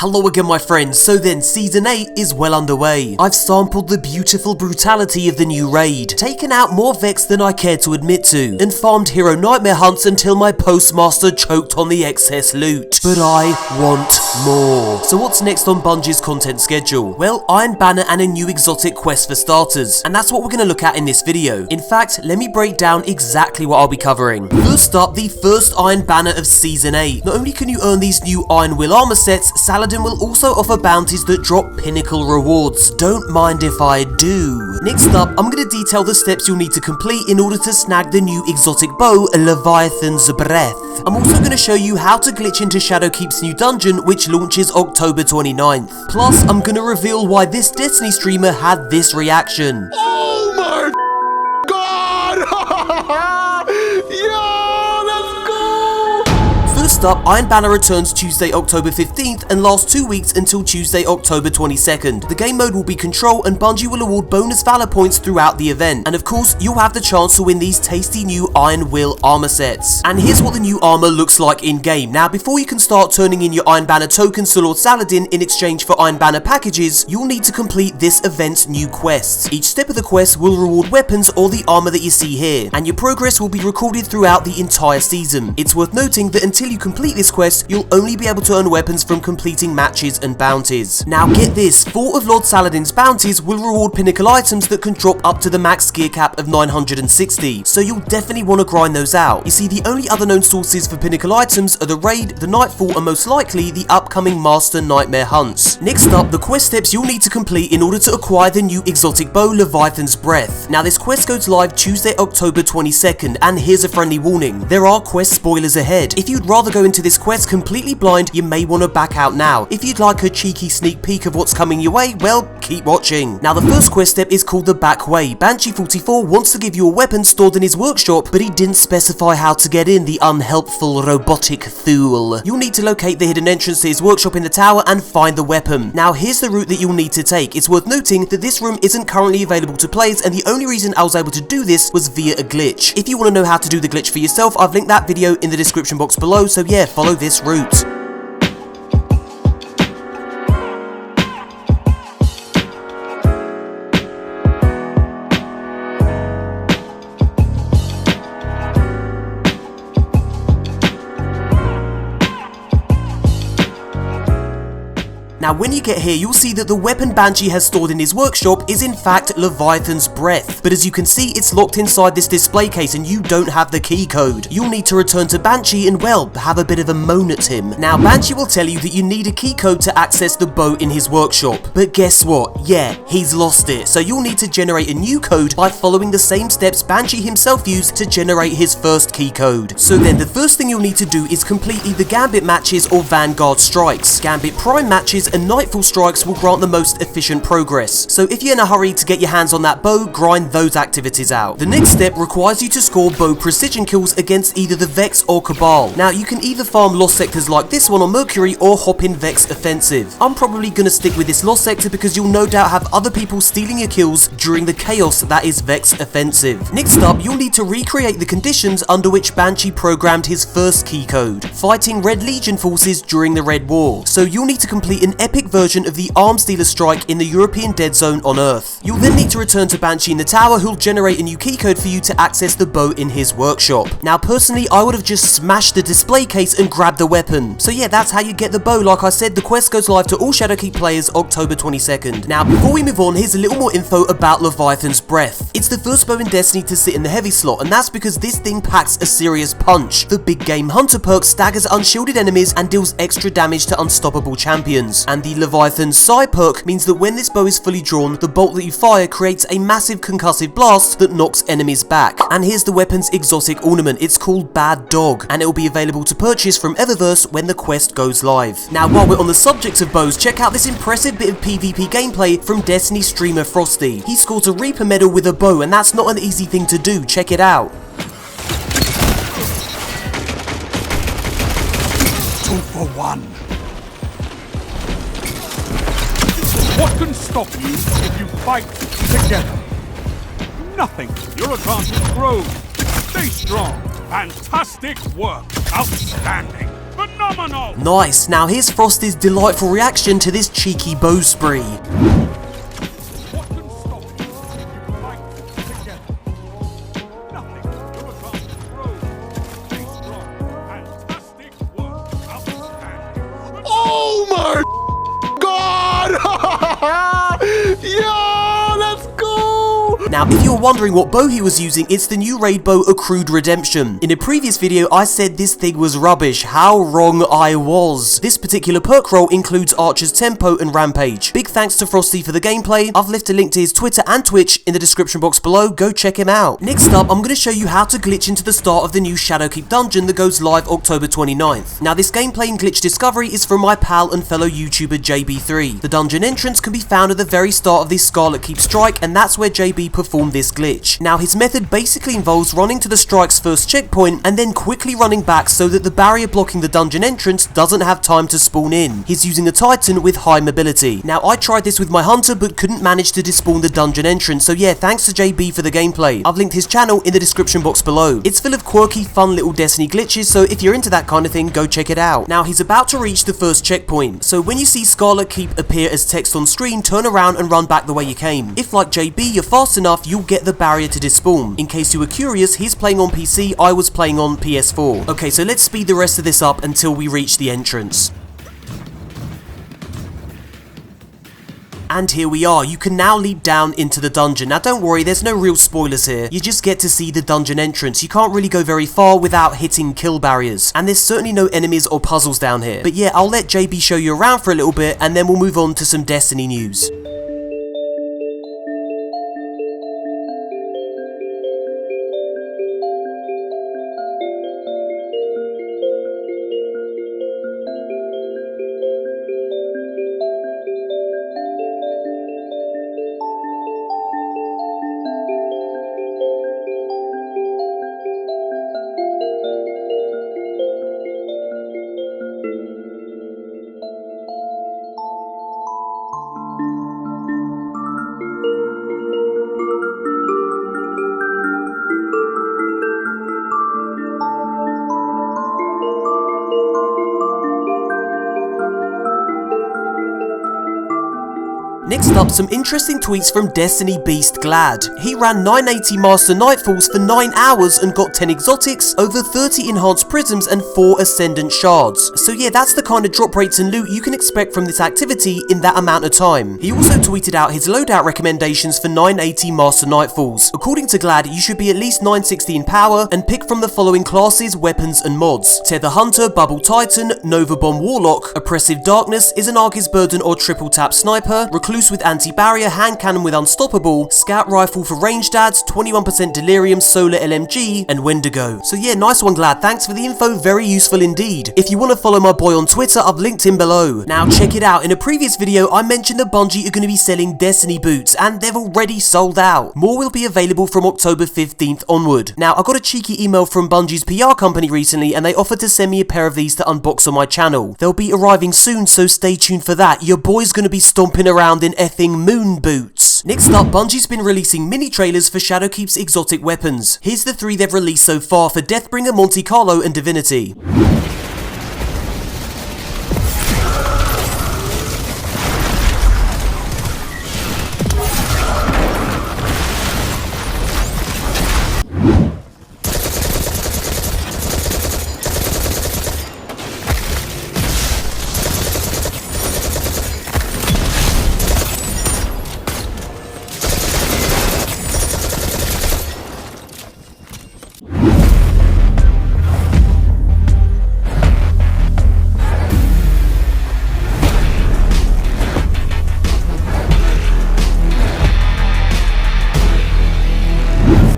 Hello again my friends, so then Season 8 is well underway. I've sampled the beautiful brutality of the new raid, taken out more Vex than I care to admit to, and farmed hero nightmare hunts until my postmaster choked on the excess loot. But I want more. So what's next on Bungie's content schedule? Well, Iron Banner and a new exotic quest for starters, and that's what we're going to look at in this video. In fact, let me break down exactly what I'll be covering. First up, the first Iron Banner of Season 8. Not only can you earn these new Iron Will armor sets, Saladin will also offer bounties that drop pinnacle rewards. Don't mind if I do. Next up, I'm going to detail the steps you'll need to complete in order to snag the new exotic bow, Leviathan's Breath. I'm also going to show you how to glitch into Shadowkeep's new dungeon, which launches October 29th. Plus, I'm going to reveal why this Destiny streamer had this reaction. Oh my god! Yo, let's go! First up, Iron Banner returns Tuesday, October 15th and lasts 2 weeks until Tuesday, October 22nd. The game mode will be Control and Bungie will award bonus valor points throughout the event. And of course, you'll have the chance to win these tasty new Iron Will armor sets. And here's what the new armor looks like in game. Now, before you can start turning in your Iron Banner tokens to Lord Saladin in exchange for Iron Banner packages, you'll need to complete this event's new quests. Each step of the quest will reward weapons or the armor that you see here, and your progress will be recorded throughout the entire season. It's worth noting that until you complete this quest, you'll only be able to earn weapons from completing matches and bounties. Now get this, 4 of Lord Saladin's bounties will reward pinnacle items that can drop up to the max gear cap of 960, so you'll definitely want to grind those out. You see, the only other known sources for pinnacle items are the raid, the nightfall, and most likely the upcoming master nightmare hunts. Next up, the quest steps you'll need to complete in order to acquire the new exotic bow, Leviathan's Breath. Now this quest goes live Tuesday, October 22nd, and here's a friendly warning, there are quest spoilers ahead. If you'd rather go into this quest completely blind, you may want to back out now. If you'd like a cheeky sneak peek of what's coming your way, well, keep watching. Now the first quest step is called the Back Way. Banshee44 wants to give you a weapon stored in his workshop, but he didn't specify how to get in, the unhelpful robotic fool. You'll need to locate the hidden entrance to his workshop in the tower and find the weapon. Now here's the route that you'll need to take. It's worth noting that this room isn't currently available to players, and the only reason I was able to do this was via a glitch. If you want to know how to do the glitch for yourself, I've linked that video in the description box below, so yeah, follow this route. Now when you get here, you'll see that the weapon Banshee has stored in his workshop is in fact Leviathan's Breath. But as you can see, it's locked inside this display case and you don't have the key code. You'll need to return to Banshee and, well, have a bit of a moan at him. Now Banshee will tell you that you need a key code to access the bow in his workshop. But guess what? Yeah, he's lost it. So you'll need to generate a new code by following the same steps Banshee himself used to generate his first key code. So then the first thing you'll need to do is complete either Gambit matches or Vanguard strikes. Gambit Prime matches and Nightfall strikes will grant the most efficient progress. So if you're in a hurry to get your hands on that bow, grind those activities out. The next step requires you to score bow precision kills against either the Vex or Cabal. Now you can either farm lost sectors like this one on Mercury or hop in Vex offensive. I'm probably gonna stick with this lost sector because you'll no doubt have other people stealing your kills during the chaos that is Vex offensive. Next up, you'll need to recreate the conditions under which Banshee programmed his first key code, fighting Red Legion forces during the Red War. So you'll need to complete an epic version of the Arms Dealer strike in the European Dead Zone on Earth. You'll then need to return to Banshee in the tower, who'll generate a new key code for you to access the bow in his workshop. Now personally, I would have just smashed the display case and grabbed the weapon. So yeah, that's how you get the bow. Like I said, the quest goes live to all Shadowkeep players October 22nd. Now before we move on, here's a little more info about Leviathan's Breath. It's the first bow in Destiny to sit in the heavy slot, and that's because this thing packs a serious punch. The Big Game Hunter perk staggers unshielded enemies and deals extra damage to unstoppable champions, and the Leviathan's Psi perk means that when this bow is fully drawn, the bolt that you fire creates a massive concussive blast that knocks enemies back. And here's the weapon's exotic ornament. It's called Bad Dog, and it will be available to purchase from Eververse when the quest goes live. Now while we're on the subject of bows, check out this impressive bit of PvP gameplay from Destiny streamer Frosty. He scored a Reaper medal with a bow, and that's not an easy thing to do. Check it out. 2 for 1. What can stop you if you fight together? Nothing. Your advantage grows. Stay strong. Fantastic work. Outstanding. Phenomenal. Phenomenal! Nice, now here's Frosty's delightful reaction to this cheeky bow spree. What can stop you if you fight together? Nothing. MoreConsole grows. Stay strong. Fantastic work. Outstanding. Oh my God! Yo, let's go! Now, if you're wondering what bow he was using, it's the new raid bow Accrued Redemption. In a previous video, I said this thing was rubbish. How wrong I was. This particular perk roll includes Archer's Tempo and Rampage. Big thanks to Frosty for the gameplay. I've left a link to his Twitter and Twitch in the description box below. Go check him out. Next up, I'm going to show you how to glitch into the start of the new Shadowkeep dungeon that goes live October 29th. Now, this gameplay and glitch discovery is from my pal and fellow YouTuber JB3. The dungeon entrance can be found at the very start of this Scarlet Keep strike, and that's where JB performed this glitch. Now, his method basically involves running to the strike's first checkpoint and then quickly running back so that the barrier blocking the dungeon entrance doesn't have time to spawn in. He's using a Titan with high mobility. Now, I tried this with my Hunter but couldn't manage to despawn the dungeon entrance, so yeah, thanks to JB for the gameplay. I've linked his channel in the description box below. It's full of quirky, fun little Destiny glitches, so if you're into that kind of thing, go check it out. Now, he's about to reach the first checkpoint, so when you see Scarlet Keep appear as text on screen, turn around and run back the way you came. If, like JB, you're fast enough, you'll get the barrier to despawn. In case you were curious, he's playing on PC, I was playing on PS4. Okay, so let's speed the rest of this up until we reach the entrance. And here we are, you can now leap down into the dungeon. Now don't worry, there's no real spoilers here. You just get to see the dungeon entrance. You can't really go very far without hitting kill barriers. And there's certainly no enemies or puzzles down here. But yeah, I'll let JB show you around for a little bit and then we'll move on to some Destiny news. Next up, some interesting tweets from Destiny Beast Glad. He ran 980 Master Nightfalls for 9 hours and got 10 exotics, over 30 enhanced prisms and 4 ascendant shards. So yeah, that's the kind of drop rates and loot you can expect from this activity in that amount of time. He also tweeted out his loadout recommendations for 980 Master Nightfalls. According to Glad, you should be at least 960 in power and pick from the following classes, weapons and mods: Tether Hunter, Bubble Titan, Nova Bomb Warlock, Oppressive Darkness, Izanagi's Burden or Triple Tap Sniper, Recluse with anti-barrier, hand cannon with unstoppable, scout rifle for ranged ads, 21% delirium, solar LMG, and Wendigo. So yeah, nice one Glad, thanks for the info, very useful indeed. If you want to follow my boy on Twitter, I've linked him below. Now check it out, in a previous video I mentioned that Bungie are going to be selling Destiny boots, and they've already sold out. More will be available from October 15th onward. Now I got a cheeky email from Bungie's PR company recently, and they offered to send me a pair of these to unbox on my channel. They'll be arriving soon, so stay tuned for that. Your boy's going to be stomping around in effing moon boots. Next up, Bungie's been releasing mini trailers for Shadowkeep's exotic weapons. Here's the 3 they've released so far for Deathbringer, Monte Carlo and Divinity.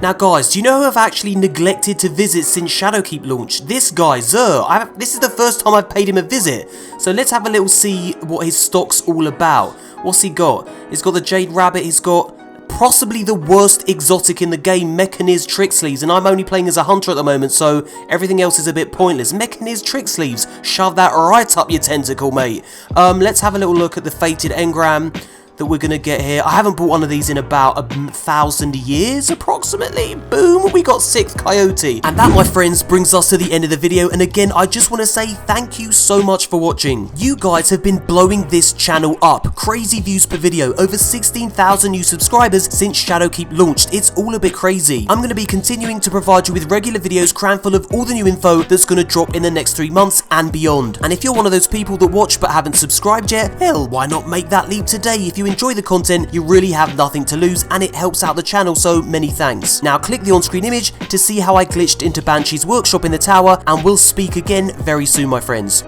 Now guys, do you know who I've actually neglected to visit since Shadowkeep launch? This guy, Zer. This is the first time I've paid him a visit. So let's have a little see what his stock's all about. What's he got? He's got the Jade Rabbit, he's got possibly the worst exotic in the game, Mechaniz Trick Sleeves, and I'm only playing as a hunter at the moment, so everything else is a bit pointless. Mechaniz Trick Sleeves, shove that right up your tentacle, mate. Let's have a little look at the Fated Engram, that we're gonna get here. I haven't bought one of these in about 1,000 years, approximately. Boom, we got 6th Coyote. And that, my friends, brings us to the end of the video. And again, I just want to say thank you so much for watching. You guys have been blowing this channel up. Crazy views per video, over 16,000 new subscribers since Shadowkeep launched. It's all a bit crazy. I'm going to be continuing to provide you with regular videos crammed full of all the new info that's going to drop in the next 3 months and beyond. And if you're one of those people that watch but haven't subscribed yet, hell, why not make that leap today? If you enjoy the content, you really have nothing to lose and it helps out the channel, so many thanks. Now click the on-screen image to see how I glitched into Banshees Workshop in the tower, and we'll speak again very soon, my friends.